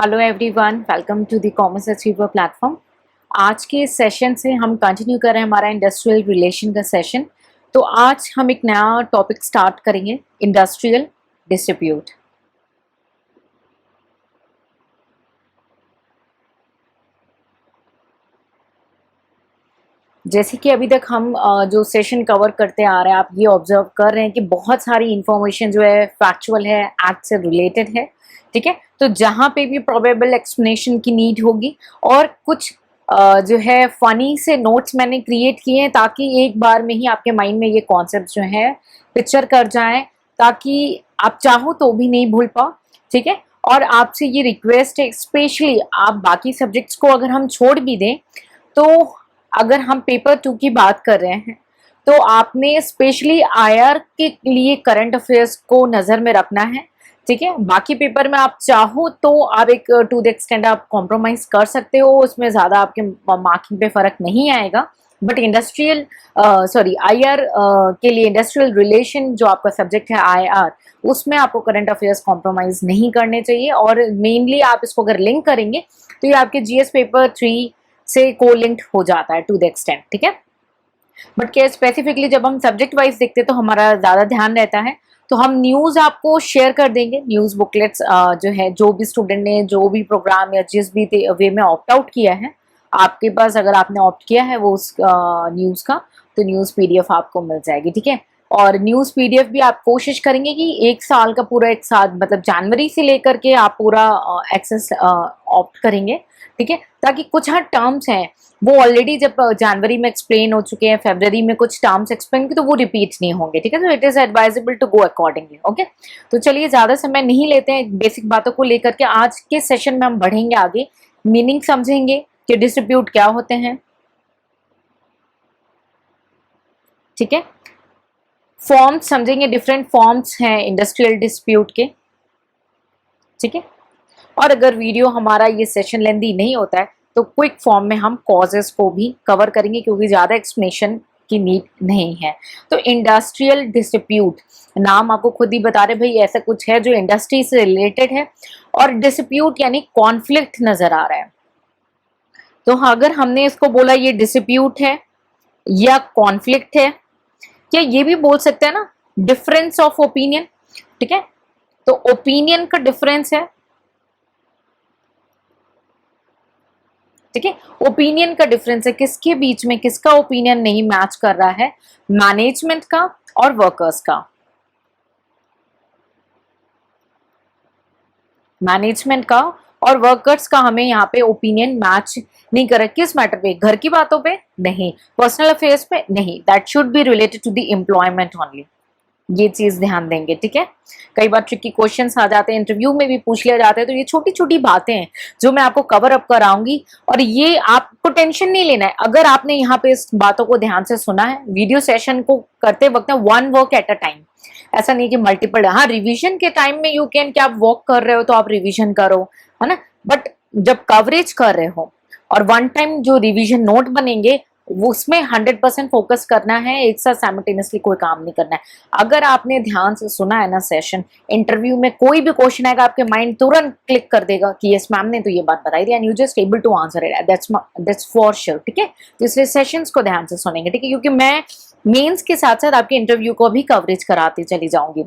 Hello everyone, welcome to the commerce achiever platform. आज के session से हम कंटिन्यू कर रहे हैं हमारा इंडस्ट्रियल रिलेशन का सेशन। तो आज हम एक नया टॉपिक स्टार्ट करेंगे, इंडस्ट्रियल डिस्ट्रीब्यूट। जैसे कि अभी तक हम जो सेशन कवर करते आ रहे हैं, आप ये ऑब्जर्व कर रहे हैं कि बहुत सारी इंफॉर्मेशन जो है फैक्चुअल है, एक्ट से रिलेटेड है। ठीक है, तो जहाँ पे भी प्रोबेबल एक्सप्लेनेशन की नीड होगी और कुछ जो है फनी से नोट्स मैंने क्रिएट किए हैं ताकि एक बार में ही आपके माइंड में ये कॉन्सेप्ट जो है पिक्चर कर जाए, ताकि आप चाहो तो भी नहीं भूल पाओ। ठीक है, और आपसे ये रिक्वेस्ट है, स्पेशली आप बाकी सब्जेक्ट्स को अगर हम छोड़ भी दें तो अगर हम पेपर 2 की बात कर रहे हैं तो आपने स्पेशली आईआर के लिए करंट अफेयर्स को नज़र में रखना है। ठीक है, बाकी पेपर में आप चाहो तो आप एक टू द एक्सटेंड आप कॉम्प्रोमाइज कर सकते हो, उसमें ज़्यादा आपके मार्किंग पे फर्क नहीं आएगा। बट इंडस्ट्रियल आईआर के लिए इंडस्ट्रियल रिलेशन जो आपका सब्जेक्ट है आईआर, उसमें आपको करंट अफेयर्स कॉम्प्रोमाइज नहीं करने चाहिए। और मेनली आप इसको अगर लिंक करेंगे तो ये आपके जीएस पेपर 3 से को लिंक्ड हो जाता है टू द एक्सटेंट। ठीक है, बट क्या स्पेसिफिकली जब हम सब्जेक्ट वाइज देखते हैं तो हमारा ज़्यादा ध्यान रहता है। तो हम न्यूज़ आपको शेयर कर देंगे, न्यूज़ बुकलेट्स जो है, जो भी स्टूडेंट ने जो भी प्रोग्राम या जिस भी वे में ऑप्ट आउट किया है, आपके पास अगर आपने ऑप्ट किया है वो उस न्यूज़ का, तो न्यूज़ पीडीएफ आपको मिल जाएगी। ठीक है, और न्यूज़ पीडीएफ भी आप कोशिश करेंगे कि एक साल का पूरा, एक साल मतलब जनवरी से लेकर के आप पूरा एक्सेस ऑप्ट करेंगे। ठीक है, ताकि कुछ हाँ टर्म्स हैं वो ऑलरेडी जब जनवरी में एक्सप्लेन हो चुके हैं, फरवरी में कुछ टर्म्स एक्सप्लेन किए तो वो रिपीट नहीं होंगे। ठीक है, तो it is advisable to go accordingly. Okay, तो चलिए ज़्यादा समय नहीं लेते हैं, बेसिक बातों को लेकर के आज के सेशन में हम बढ़ेंगे आगे, मीनिंग समझेंगे कि डिस्ट्रीब्यूट क्या होते हैं। ठीक है, फॉर्म्स समझेंगे, डिफरेंट फॉर्म्स हैं इंडस्ट्रियल डिस्प्यूट के। ठीक है, और अगर वीडियो हमारा ये सेशन लेंदी नहीं होता है तो क्विक फॉर्म में हम कॉजेस को भी कवर करेंगे, क्योंकि ज़्यादा एक्सप्लेनेशन की नीड नहीं है। तो इंडस्ट्रियल डिस्प्यूट, नाम आपको खुद ही बता रहे भाई ऐसा कुछ है जो इंडस्ट्री से रिलेटेड है, और डिस्प्यूट यानी कॉन्फ्लिक्ट नजर आ रहा है। तो अगर हमने इसको बोला ये डिस्प्यूट है या कॉन्फ्लिक्ट है, क्या ये भी बोल सकते हैं ना डिफरेंस ऑफ ओपिनियन। ठीक है, तो ओपिनियन का डिफरेंस है। ठीक है, ओपिनियन का डिफरेंस है, किसके बीच में, किसका ओपिनियन नहीं मैच कर रहा है, मैनेजमेंट का और वर्कर्स का। मैनेजमेंट का और वर्कर्स का हमें यहाँ पे ओपिनियन मैच नहीं कर रहा। किस मैटर पे? घर की बातों पे नहीं, पर्सनल अफेयर्स पे नहीं, that should be related to the employment only. ये चीज ध्यान देंगे। ठीक है, कई बार ट्रिकी क्वेश्चंस आ जाते हैं, इंटरव्यू में भी पूछ लिया जाता है, तो ये छोटी छोटी बातें हैं जो मैं आपको कवर अप कराऊंगी, और ये आपको टेंशन नहीं लेना है। अगर आपने यहाँ पे इस बातों को ध्यान से सुना है, वीडियो सेशन को करते वक्त one work at a time, ऐसा नहीं कि मल्टीपल। हाँ, रिविजन के टाइम में यू कैन, क्या आप वॉक कर रहे हो तो आप रिविजन करो, है ना, बट जब कवरेज कर रहे हो और वन टाइम जो रिविजन नोट बनेंगे वो उसमें 100% फोकस करना है, एक साथ साइमल्टेनियसली कोई काम नहीं करना है। अगर आपने ध्यान से सुना है ना सेशन, इंटरव्यू में कोई भी क्वेश्चन आएगा आपके माइंड तुरंत क्लिक कर देगा कि यस मैम ने तो ये बात बताई थी, and you just able to answer it, that's for sure. ठीक है, तो इसलिए सेशंस को ध्यान से सुनेंगे। ठीक है, क्योंकि मैं मेंस के साथ साथ आपके इंटरव्यू को भी कवरेज कराती चली जाऊंगी।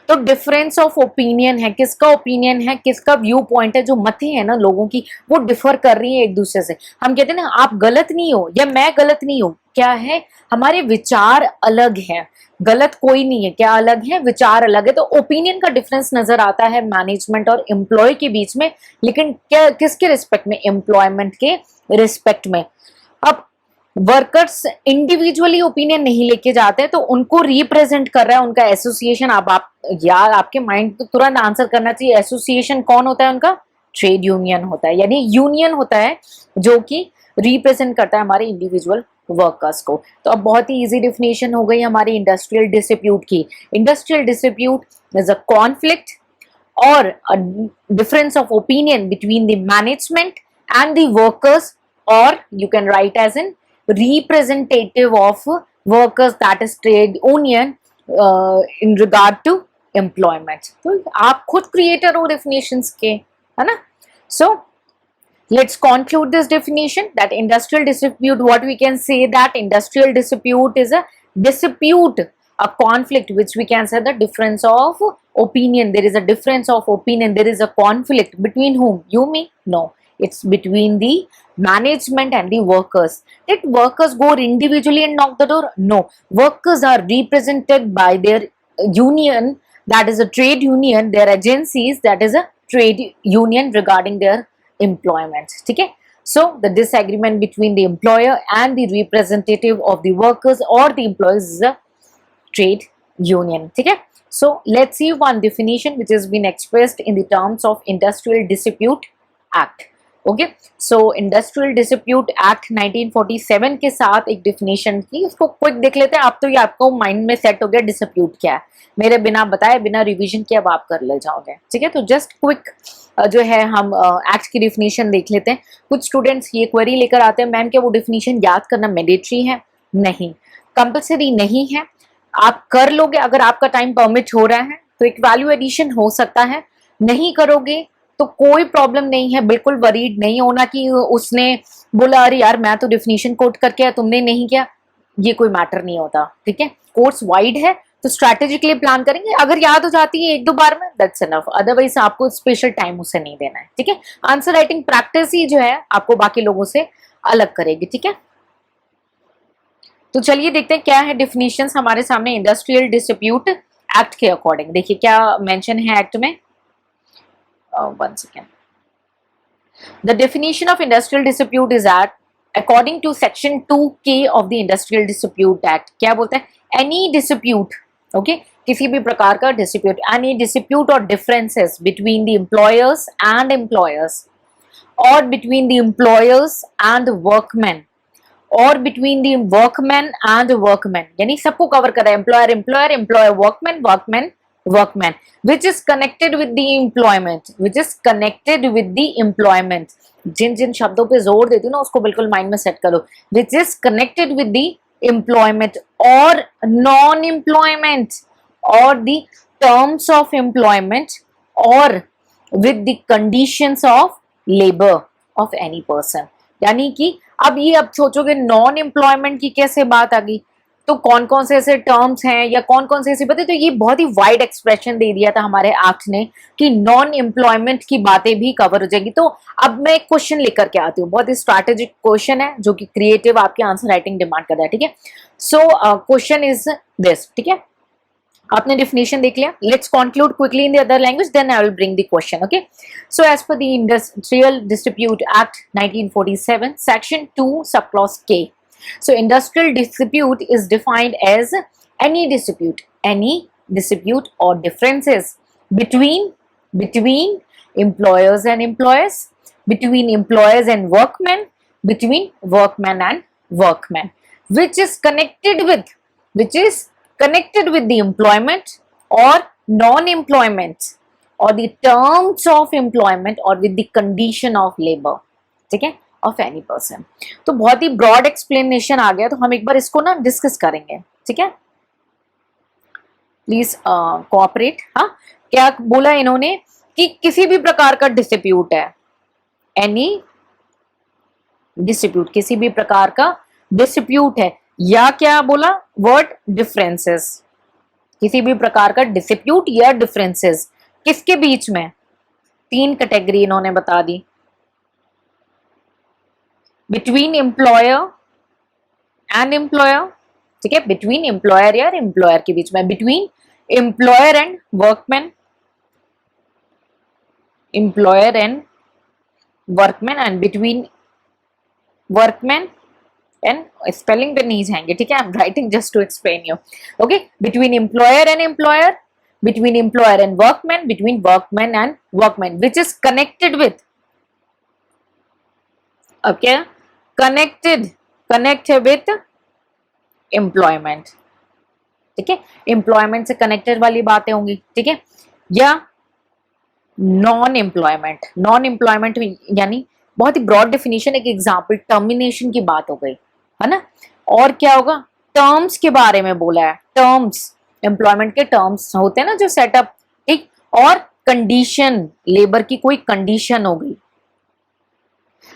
तो डिफरेंस ऑफ ओपिनियन है, किसका ओपिनियन है, किसका व्यू पॉइंट है, जो मतें हैं ना लोगों की वो डिफर कर रही है एक दूसरे से। हम कहते हैं ना आप गलत नहीं हो या मैं गलत नहीं हूं, क्या है हमारे विचार अलग हैं, गलत कोई नहीं है, क्या अलग है, विचार अलग है। तो ओपिनियन का डिफरेंस नजर आता है मैनेजमेंट और एम्प्लॉय के बीच में, लेकिन क्या किसके रिस्पेक्ट में, एम्प्लॉयमेंट के रिस्पेक्ट में। अब वर्कर्स इंडिविजुअली ओपिनियन नहीं लेके जाते, तो उनको रिप्रेजेंट कर रहा है उनका एसोसिएशन। अब आप यार आपके माइंड तो तुरंत आंसर करना चाहिए, एसोसिएशन कौन होता है उनका? ट्रेड यूनियन होता है, यानी यूनियन होता है जो कि रिप्रेजेंट करता है हमारे इंडिविजुअल वर्कर्स को। तो अब बहुत ही इजी डेफिनेशन हो गई हमारी इंडस्ट्रियल डिस्प्यूट की। Industrial dispute is a conflict or a difference of opinion between the management and the workers, or you can write as in representative of workers, that is trade union, in regard to employment। तो आप खुद creator हो definitions के, है ना। So let's conclude this definition that industrial dispute, what we can say that industrial dispute is a dispute, a conflict, which we can say the difference of opinion. There is a difference of opinion, there is a conflict between whom? You, me? No, it's between the management and the workers. Did workers go individually and knock the door? No, workers are represented by their union, that is a trade union, their agencies, that is a trade union regarding their employment. ठीक है? So the disagreement between the employer and the representative of the workers or the employees is a trade union. ठीक है? So let's see one definition which has been expressed in the terms of Industrial Dispute Act. Okay, so industrial dispute act 1947 के साथ एक definition की, उसको quick देख लेते हैं। आप तो ये आपको माइंड में सेट हो गया डिस्प्यूट क्या है, मेरे बिना बताए बिना रिवीजन के अब आप कर ले जाओगे। ठीक है, तो जस्ट क्विक जो है हम एक्ट की डिफिनेशन देख लेते हैं। कुछ स्टूडेंट्स ये क्वेरी लेकर आते हैं, मैम क्या वो डिफिनेशन याद करना मैंडेटरी है? नहीं, कंपल्सरी नहीं है, आप कर लोगे अगर आपका टाइम परमिट हो रहा है तो एक वैल्यू एडिशन हो सकता है, नहीं करोगे तो कोई प्रॉब्लम नहीं है। बिल्कुल वरीड नहीं होना कि उसने बोला अरे यार मैं तो डिफिनीशन कोट करके आया तुमने नहीं किया, ये कोई मैटर नहीं होता। ठीक है, कोर्स वाइड है तो स्ट्रैटेजिकली प्लान करेंगे, अगर याद हो जाती है एक दो बार में दैट्स इनफ, अदरवाइज आपको स्पेशल टाइम उसे नहीं देना है। ठीक है, आंसर राइटिंग प्रैक्टिस ही जो है आपको बाकी लोगों से अलग करेगी। ठीक है, तो चलिए देखते हैं क्या है डिफिनीशंस हमारे सामने इंडस्ट्रियल डिस्प्यूट एक्ट के अकॉर्डिंग। देखिए क्या मेंशन है एक्ट में। One second. The definition of industrial dispute is that according to section 2K of the Industrial Dispute Act, क्या बोलता है? Any dispute, okay, किसी भी प्रकार का dispute, any dispute or differences between the employers and employers, or between the employers and workmen, or between the workmen and workmen, यानी सबको cover कर रहा है, employer employer, employer workman, workman workman, which is connected with the employment, which is connected with the employment। जिन जिन शब्दों पे जोर देती हूँ ना उसको बिल्कुल माइंड में सेट करो। which is connected with the employment or non-employment or the terms of employment or with the conditions of labor of any person। यानी कि अब ये अब सोचोगे नॉन एम्प्लॉयमेंट की कैसे बात आ गई, तो कौन कौन से ऐसे टर्म्स हैं या कौन कौन से ऐसी बातें, तो ये बहुत ही वाइड एक्सप्रेशन दे दिया था हमारे एक्ट ने कि नॉन एम्प्लॉयमेंट की बातें भी कवर हो जाएगी। तो अब मैं एक क्वेश्चन लेकर के आती हूँ, बहुत ही स्ट्रैटेजिक क्वेश्चन है जो कि क्रिएटिव आपकी आंसर राइटिंग डिमांड कर रहा है। ठीक है, सो क्वेश्चन इज दिस। ठीक है, आपने डिफिनेशन देख लिया, let's conclude quickly in the other language then I will bring the question. Okay, so as per the industrial dispute act 1947 section 2 sub clause K, so industrial dispute is defined as any dispute or differences between employers and employers, between employers and workmen, between workmen and workmen, which is connected with the employment or non-employment or the terms of employment or with the condition of labor। ठीक है, of any person. तो बहुत ही broad explanation आ गया, तो हम एक बार इसको ना डिस्कस करेंगे। ठीक है, प्लीज कोऑपरेट। हाँ, क्या बोला इन्होंने कि किसी भी प्रकार का डिस्प्यूट है, एनी डिस्प्यूट, किसी भी प्रकार का डिस्प्यूट है, या क्या बोला वर्ड डिफरेंसेस, किसी भी प्रकार का डिस्प्यूट या डिफरेंसेस किसके बीच में, तीन कैटेगरी इन्होंने बता दी, बिटवीन एम्प्लॉयर एंड एम्प्लॉयर। ठीक है, बिटवीन एम्प्लॉयर या एम्प्लॉयर के बीच में, between employer and workman, employer and workman, and between workman and, spelling पे नहीं जाएंगे। ठीक है, I am writing just to explain you. Okay, between employer and employer, between employer and workman, between workman and workman, which is connected with, okay, connect है with employment. ठीक है, employment से connected वाली बातें होंगी। ठीक है, या नॉन एम्प्लॉयमेंट, नॉन एम्प्लॉयमेंट यानी बहुत ही ब्रॉड डेफिनेशन, एक एग्जांपल टर्मिनेशन की बात हो गई है ना, और क्या होगा, टर्म्स के बारे में बोला है, टर्म्स, एम्प्लॉयमेंट के टर्म्स होते हैं ना जो सेटअप। ठीक, और कंडीशन, लेबर की कोई कंडीशन हो गई,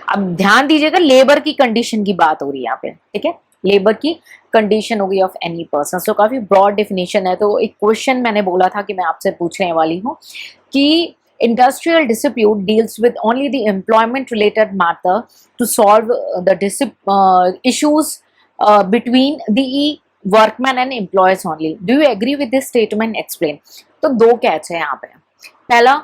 अब ध्यान दीजिएगा, लेबर की कंडीशन की बात हो रही है यहाँ पे, ठीक है, लेबर की कंडीशन हो गई ऑफ एनी पर्सन। सो काफी ब्रॉड डेफिनेशन है। तो एक क्वेश्चन मैंने बोला था कि मैं आपसे पूछने वाली हूँ कि industrial dispute deals with only the employment related matter to solve the issues between the workman and employers only. Do you agree with this statement? Explain. तो दो कैच है यहाँ पे। पहला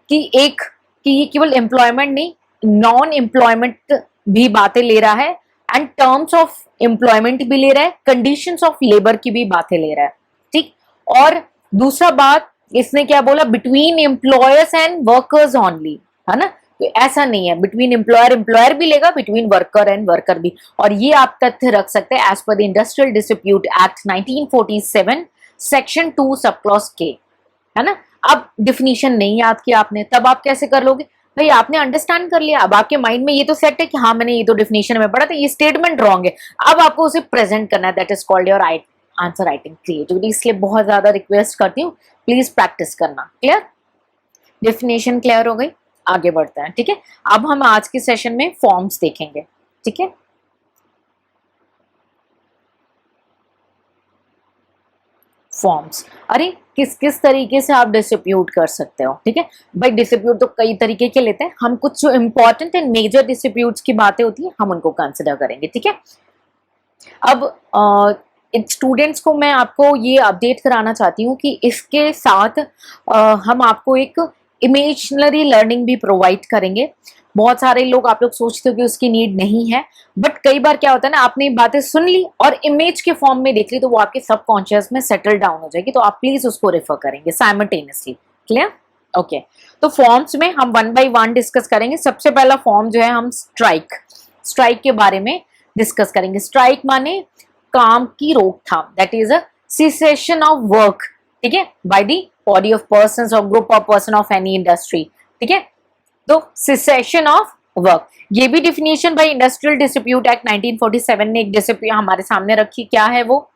कि एक कि ये केवल एम्प्लॉयमेंट नहीं, नॉन एम्प्लॉयमेंट भी बातें ले रहा है, एंड टर्म्स ऑफ एम्प्लॉयमेंट भी ले रहा है, कंडीशंस ऑफ लेबर की भी बातें ले रहा है, ठीक। और दूसरा बात इसने क्या बोला, between employers and workers only, है ना। तो ऐसा नहीं है, बिटवीन एम्प्लॉयर भी लेगा, बिटवीन वर्कर एंड वर्कर भी। और ये आप तथ्य रख सकते हैं as per the industrial dispute act 1947 section 2 sub clause के, है ना। अब डिफिनीशन नहीं याद किया आपने, तब आप कैसे कर लोगे भाई, आपने अंडरस्टैंड कर लिया, अब आपके माइंड में ये तो सेट है कि हाँ मैंने ये तो डिफिनीशन में पढ़ा था, ये स्टेटमेंट रॉन्ग है, अब आपको उसे प्रेजेंट करना है, that is called your answer writing creativity. इसलिए बहुत ज्यादा रिक्वेस्ट करती हूँ, प्लीज प्रैक्टिस करना। क्लियर, डेफिनेशन क्लियर हो गई, आगे बढ़ते हैं, ठीक है। अब हम आज के सेशन में फॉर्म्स देखेंगे, ठीक है। फॉर्म्स, अरे किस किस तरीके से आप डिस्ट्रीब्यूट कर सकते हो, ठीक है भाई। डिस्ट्रीब्यूट तो कई तरीके के लेते हैं, हम कुछ जो इंपॉर्टेंट एंड मेजर डिस्ट्रीब्यूट्स की बातें होती है हम उनको कंसिडर करेंगे, ठीक है। अब स्टूडेंट्स को मैं आपको ये अपडेट कराना चाहती हूँ कि इसके साथ हम आपको एक इमेजिनरी लर्निंग भी प्रोवाइड करेंगे। बहुत सारे लोग, आप लोग सोचते हो कि उसकी नीड नहीं है, बट कई बार क्या होता है ना, आपने बातें सुन ली और इमेज के फॉर्म में देख ली, तो वो आपके सबकॉन्शियस में सेटल डाउन हो जाएगी, तो आप प्लीज उसको रेफर करेंगे साइमल्टेनियसली। Clear, okay. तो फॉर्म्स में हम 1 by 1 डिस्कस करेंगे। सबसे पहला फॉर्म जो है, हम स्ट्राइक के बारे में डिस्कस करेंगे। स्ट्राइक माने काम की रोकथाम, that is a cessation of work, ठीक है, by the body of persons और group of person of any industry, ठीक है। तो सीसेशन ऑफ वर्क, ये भी डिफिनेशन भाई इंडस्ट्रियल डिस्प्यूट एक्ट 1947 ने एक डिस्प्यूट हमारे सामने रखी। क्या है वो?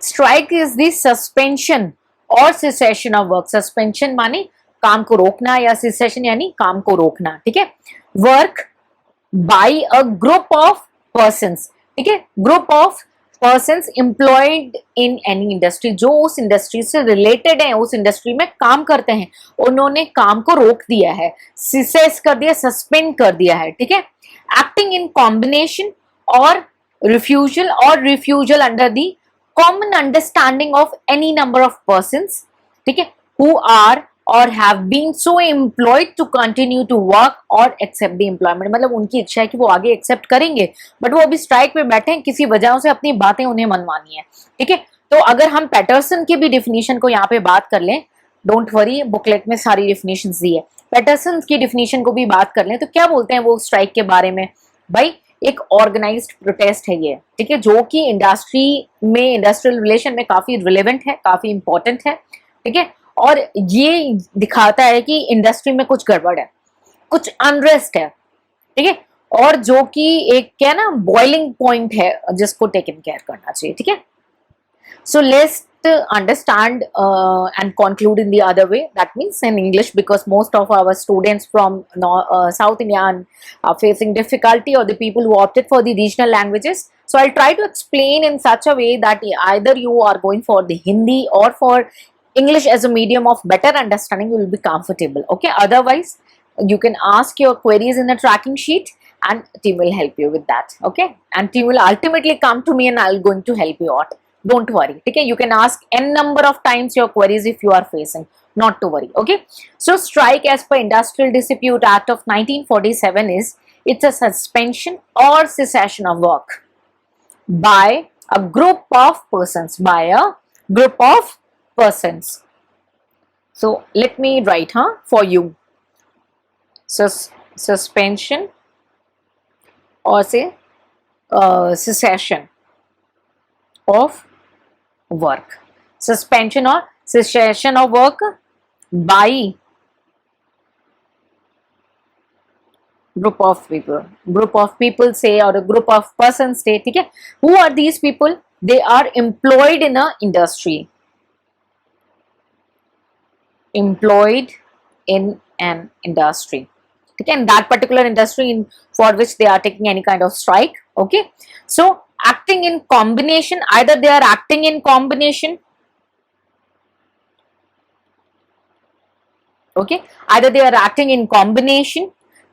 स्ट्राइक इज द सस्पेंशन और सीसेशन ऑफ वर्क। सस्पेंशन माने काम को रोकना, या सीसेशन यानी काम को रोकना, ठीक है। Work by a group of persons, ठीक है, group of persons employed in any industry, जो उस इंडस्ट्री से रिलेटेड है, उस इंडस्ट्री में काम करते हैं, उन्होंने काम को रोक दिया है, सिसेस कर दिया, सस्पेंड कर दिया है, ठीक है। एक्टिंग इन कॉम्बिनेशन और refusal under the common understanding of any number of persons, ठीक है, हु आर और have been so employed to continue to work or accept the employment। मतलब उनकी इच्छा है कि वो आगे एक्सेप्ट करेंगे, बट वो अभी स्ट्राइक पे बैठे हैं, किसी वजह से अपनी बातें उन्हें मनवानी है, ठीक है। तो अगर हम पैटरसन के भी डिफिनीशन को यहाँ पे बात कर लें, डोंट वरी, बुकलेट में सारी डिफिनीशन दी है, पैटरसन की डिफिनीशन को भी बात कर लें, तो क्या बोलते हैं वो स्ट्राइक के बारे में? भाई एक ऑर्गेनाइज्ड प्रोटेस्ट है ये, ठीक है, जो कि इंडस्ट्री में, इंडस्ट्रियल रिलेशन में काफी रिलेवेंट है, काफी इंपॉर्टेंट है, ठीक है। और ये दिखाता है कि इंडस्ट्री में कुछ गड़बड़ है, कुछ अनरेस्ट है, ठीक है, और जो कि एक क्या ना बॉइलिंग पॉइंट है जिसको टेकन केयर करना चाहिए, ठीक है। So let's understand and conclude in the other way, that means in English, because most of our students from South India are facing difficulty, or the people who opted for the regional languages. So I'll try to explain in such a way that either you are going for the Hindi or for English as a medium of better understanding, you will be comfortable, okay. Otherwise you can ask your queries in the tracking sheet and team will help you with that, okay, and team will ultimately come to me and I'll going to help you out, don't worry, okay. You can ask n number of times your queries if you are facing, not to worry, okay. So strike as per Industrial Dispute Act of 1947 is, it's a suspension or cessation of work by a group of persons, by a group of persons. So let me write for you. Suspension or say cessation of work. Suspension or cessation of work by group of people say, or a group of persons say, ठीक है। Who are these people? They are employed in a industry, employed in an industry, ठीक है, in that particular industry in for which they are taking any kind of strike. Okay, so acting in combination, either they are acting in combination, okay, either they are acting in combination,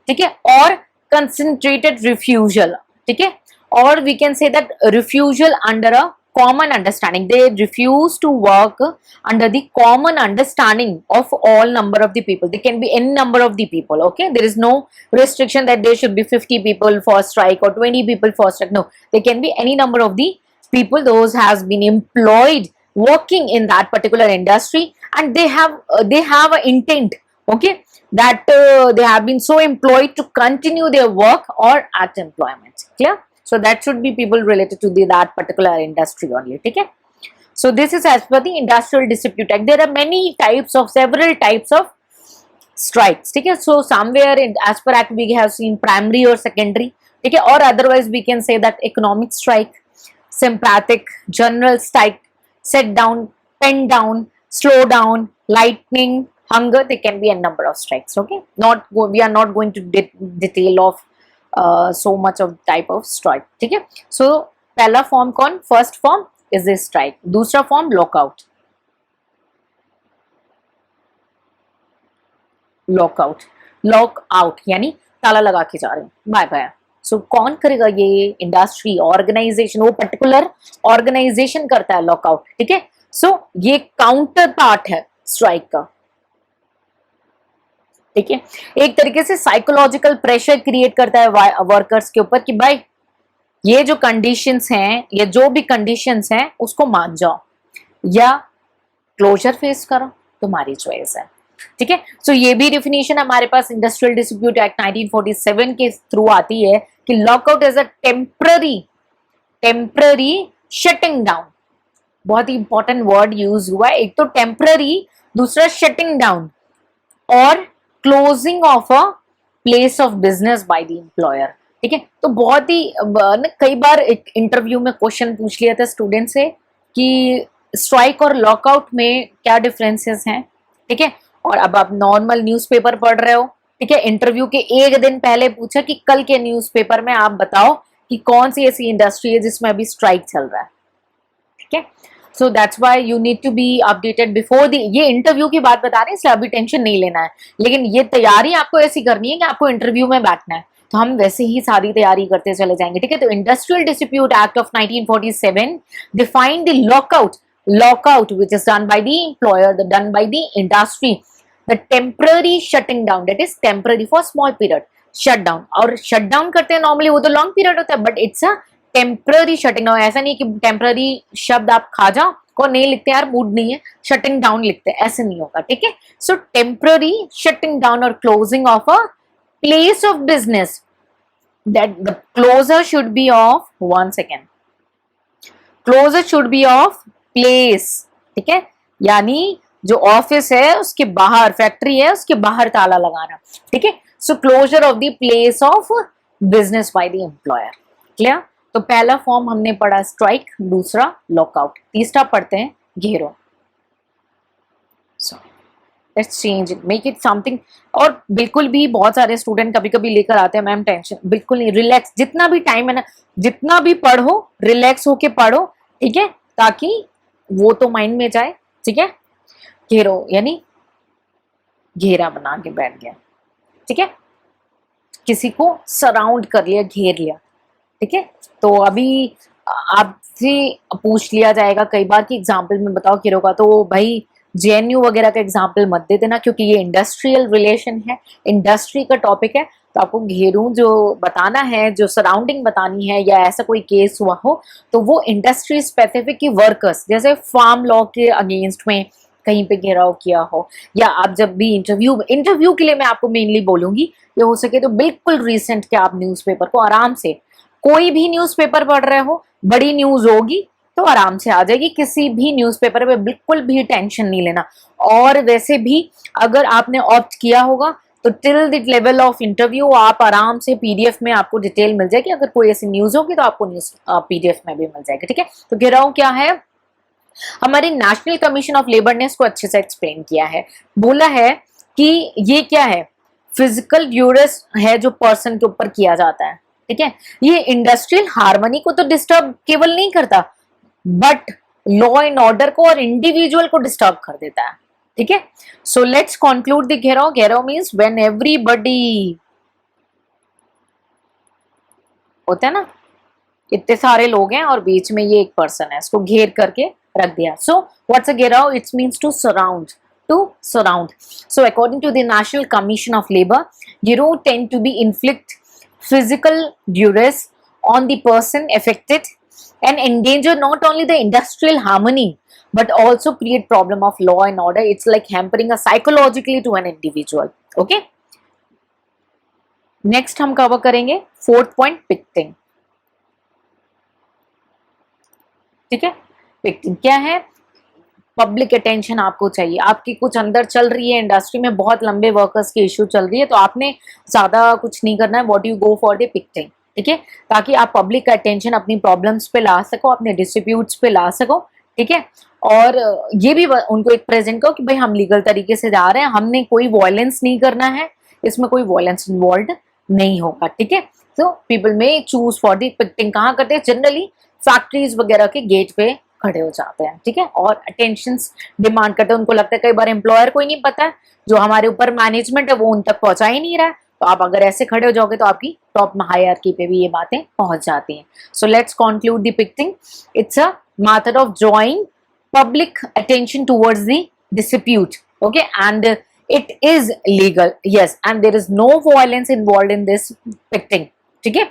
ठीक है, or concentrated refusal, ठीक है, or we can say that refusal under a common understanding. They refuse to work under the common understanding of all number of the people. They can be any number of the people. Okay, there is no restriction that there should be 50 people for strike or 20 people for strike. No, they can be any number of the people those has been employed working in that particular industry, and they have an intent, okay, that they have been so employed to continue their work or at employment. Clear? So that should be people related to that particular industry only. Okay, so this is as per the Industrial Dispute Act. There are many types of several types of strikes. Okay, so somewhere as per act we have seen primary or secondary. Okay, or otherwise we can say that economic strike, sympathetic, general strike, set down, pen down, slow down, lightning, hunger. There can be a number of strikes. Okay, we are not going to detail of so much of type of strike. ठीक है, so पहला form कौन, first form is this strike, दूसरा form lockout. Lockout यानी ताला लगा के जा रहे हैं, बाय बाय. सो कौन करेगा ये, इंडस्ट्री, ऑर्गेनाइजेशन, वो पर्टिकुलर ऑर्गेनाइजेशन करता है लॉकआउट. ठीक है, सो ये काउंटर पार्ट है स्ट्राइक का. ठीक है, एक तरीके से साइकोलॉजिकल प्रेशर क्रिएट करता है वर्कर्स के ऊपर कि भाई ये जो कंडीशंस हैं, ये जो भी कंडीशंस हैं उसको मान जाओ या क्लोजर फेस करो, तुम्हारी चॉइस है. ठीक है, सो ये भी डिफिनेशन हमारे पास इंडस्ट्रियल डिस्प्यूट एक्ट 1947 के थ्रू आती है कि lockout is a temporary shutting down. बहुत ही इंपॉर्टेंट वर्ड यूज हुआ है, एक तो टेम्पररी, दूसरा शटिंग डाउन और closing of a place of business by the employer. ठीक है, तो बहुत ही कई बार एक इंटरव्यू में क्वेश्चन पूछ लिया था स्टूडेंट से कि स्ट्राइक और लॉकआउट में क्या डिफरेंसेस हैं. ठीक है, और अब आप नॉर्मल न्यूज़पेपर पढ़ रहे हो. ठीक है, इंटरव्यू के एक दिन पहले पूछा कि कल के न्यूज़पेपर में आप बताओ कि कौन सी ऐसी इंडस्ट्री है जिसमें अभी स्ट्राइक चल रहा है. ठीक है, so that's why you need to be updated before the. ये इंटरव्यू की बात बता रहे हैं इसलिए अभी टेंशन नहीं लेना है, लेकिन ये तैयारी आपको ऐसी करनी है कि आपको इंटरव्यू में बैठना है, तो हम वैसे ही सारी तैयारी करते चले जाएंगे. ठीक है, तो industrial dispute act of 1947 define the lockout which is done by the employer, done by the industry, the temporary shutting down, that is temporary for small period shut down. और shut down करते हैं normally वो तो long period होता है, but it's a temporary shutting down. ऐसा नहीं कि टेम्पररी शब्द आप खा जाओ को नहीं लिखते, यार मूड नहीं है, शटिंग डाउन लिखते हैं, ऐसे नहीं होगा. ठीक है, सो टेम्पररी शटिंग डाउन और closing of a place of business, that the closure should be of, one second, closure should be of place. ठीक है, यानी जो ऑफिस है उसके बाहर, फैक्ट्री है उसके बाहर ताला लगाना. ठीक है, so closure of the place of business by the employer. Clear? तो पहला फॉर्म हमने पढ़ा स्ट्राइक, दूसरा लॉकआउट, तीसरा पढ़ते हैं gherao. Let's change it, make it something. और बिल्कुल भी बहुत सारे स्टूडेंट कभी कभी लेकर आते हैं मैम टेंशन, बिल्कुल नहीं, रिलैक्स. जितना भी टाइम है ना, जितना भी पढ़ो रिलैक्स होके पढ़ो. ठीक है, ताकि वो तो माइंड में जाए. ठीक है, घेरो यानी घेरा बना के बैठ गया. ठीक है, किसी को सराउंड कर लिया, घेर लिया. ठीक है, तो अभी आपसे पूछ लिया जाएगा कई बार कि एग्जाम्पल में बताओ घेरो का, तो भाई जेएनयू वगैरह का एग्जाम्पल मत दे देना, क्योंकि ये इंडस्ट्रियल रिलेशन है, इंडस्ट्री का टॉपिक है. तो आपको घेरू जो बताना है, जो सराउंडिंग बतानी है, या ऐसा कोई केस हुआ हो तो वो इंडस्ट्री स्पेसिफिक की वर्कर्स, जैसे फार्म लॉ के अगेंस्ट में कहीं पे घेराव किया हो, या आप जब भी इंटरव्यू के लिए मैं आपको मेनली बोलूंगी, ये हो सके तो बिल्कुल रिसेंट के आप न्यूज़पेपर को आराम से, कोई भी न्यूज़पेपर पढ़ रहे हो, बड़ी न्यूज होगी तो आराम से आ जाएगी, किसी भी न्यूज़पेपर पे बिल्कुल भी टेंशन नहीं लेना. और वैसे भी अगर आपने ऑप्ट किया होगा तो till the level of interview आप आराम से पीडीएफ में आपको डिटेल मिल जाएगी. अगर कोई ऐसी न्यूज होगी तो आपको न्यूज पीडीएफ में भी मिल जाएगी. ठीक है, तो घेराव क्या है, हमारी नेशनल कमीशन ऑफ लेबर ने इसको अच्छे से एक्सप्लेन किया है. बोला है कि ये क्या है, फिजिकल ड्यूरेस है जो पर्सन के ऊपर किया जाता है, ठीक है। ये इंडस्ट्रियल हार्मनी को तो डिस्टर्ब केवल नहीं करता, बट लॉ एंड ऑर्डर को और इंडिविजुअल को डिस्टर्ब कर देता है, ठीक है। सो लेट्स कंक्लूड द घेराव। घेराव मीन्स व्हेन एवरीबॉडी, होता है ना, इतने सारे लोग हैं और बीच में ये एक पर्सन है, इसको घेर करके रख दिया। सो what's a gherao? It's means to surround, to surround. So according to the National Commission of Labour, घेराव tend to be inflict physical duress on the person affected and endanger not only the industrial harmony but also create problem of law and order. It's like hampering a psychologically to an individual. Okay, next हम cover करेंगे fourth point, picketing. ठीक है, picketing क्या है? Public attention आपको चाहिए, आपकी कुछ अंदर चल रही है इंडस्ट्री में, बहुत लंबे वर्कर्स की इशू चल रही है, तो आपने ज्यादा कुछ नहीं करना है, what you go for the picketing, ठीक है, ताकि आप पब्लिक का अटेंशन अपनी प्रॉब्लम्स पे ला सको, अपने डिस्प्यूट्स पे ला सको, ठीक है। और ये भी उनको एक प्रेजेंट करो कि भाई हम लीगल तरीके से जा रहे हैं, हमने कोई वायलेंस नहीं करना है, इसमें कोई वायलेंस इन्वॉल्व नहीं होगा, ठीक है। तो पीपल में चूज फॉर द पिक्टिंग कहाँ करते हैं? जनरली फैक्ट्रीज वगैरह के गेट पे खड़े हो जाते हैं, ठीक है, और अटेंशन डिमांड करते हैं। उनको लगता है कई बार एम्प्लॉयर को ही नहीं पता है, जो हमारे ऊपर मैनेजमेंट है वो उन तक पहुंचा ही नहीं रहा है, तो आप अगर ऐसे खड़े हो जाओगे तो आपकी टॉप हायरार्की पे भी ये बातें पहुंच जाती हैं। So let's conclude the picketing. It's a method of drawing public attention towards the dispute, okay, and it is legal, yes, and there is no violence involve in this picketing, ठीक है।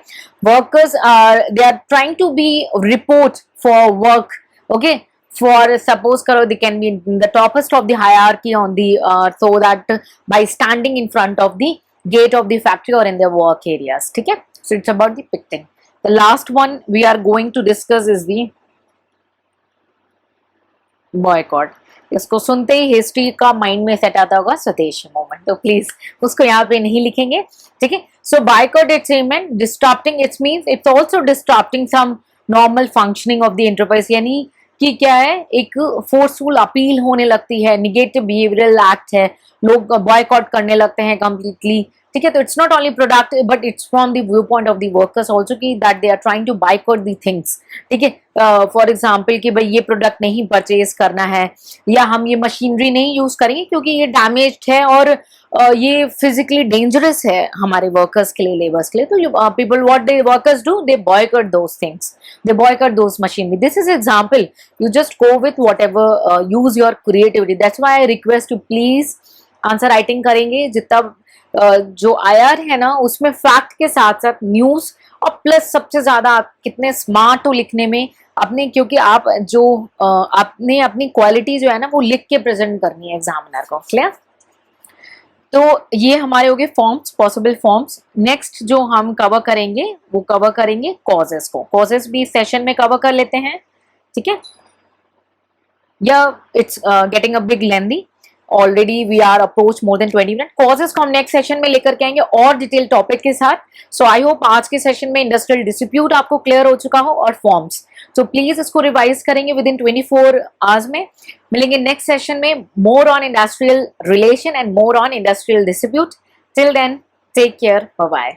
Workers are, they are trying to be report for work, okay, for suppose karo they can be in the topest of the hierarchy on the so that by standing in front of the gate of the factory or in their work areas, ठीक है। So it's about the picketing. The last one we are going to discuss is the boycott. इसको सुनते ही history का mind में set आता होगा स्वदेशी movement, तो प्लीज उसको यहाँ पे नहीं लिखेंगे, ठीक है। So boycott it's mean disturbing, it's means it's also disturbing some normal functioning of the enterprise, यानी कि क्या है, एक फोर्सफुल अपील होने लगती है, निगेटिव बिहेवियरल एक्ट है, लोग बॉयकॉट करने लगते हैं कंप्लीटली, ठीक है। तो it's not only product but it's from the view point of the workers also की that they are trying to boycott the things, ठीक है। फॉर एग्जाम्पल कि भाई ये प्रोडक्ट नहीं परचेज करना है, या हम ये मशीनरी नहीं यूज करेंगे क्योंकि ये डैमेज्ड है और ये फिजिकली डेंजरस है हमारे वर्कर्स के लिए, लेबर्स के लिए। तो people what they workers do, they boycott those things, they boycott those machinery. This is example, you just go with whatever, use your creativity. That's why I request to please answer writing करेंगे जितना जो IR है ना, उसमें fact के साथ साथ news, और प्लस सबसे ज्यादा आप कितने स्मार्ट हो लिखने में अपने, क्योंकि आप जो आपने अपनी क्वालिटी जो है ना वो लिख के प्रेजेंट करनी है एग्जामिनर को, क्लियर। तो ये हमारे हो गए फॉर्म्स, पॉसिबल फॉर्म्स। नेक्स्ट जो हम कवर करेंगे वो कवर करेंगे कॉजेस को। कॉजेस भी सेशन में कवर कर लेते हैं, ठीक है, या it's getting a big lengthy, already we are approach more than 20 minute. Causes को हम नेक्स्ट सेशन में लेकर के आएंगे और डिटेल टॉपिक के साथ। सो आई होप आज के सेशन में इंडस्ट्रियल डिस्प्यूट आपको क्लियर हो चुका हो और फॉर्म्स, तो प्लीज इसको रिवाइज करेंगे विद इन 24 आवर्स में। मिलेंगे नेक्स्ट सेशन में more on industrial relation and more on industrial dispute. Till then take care, bye bye.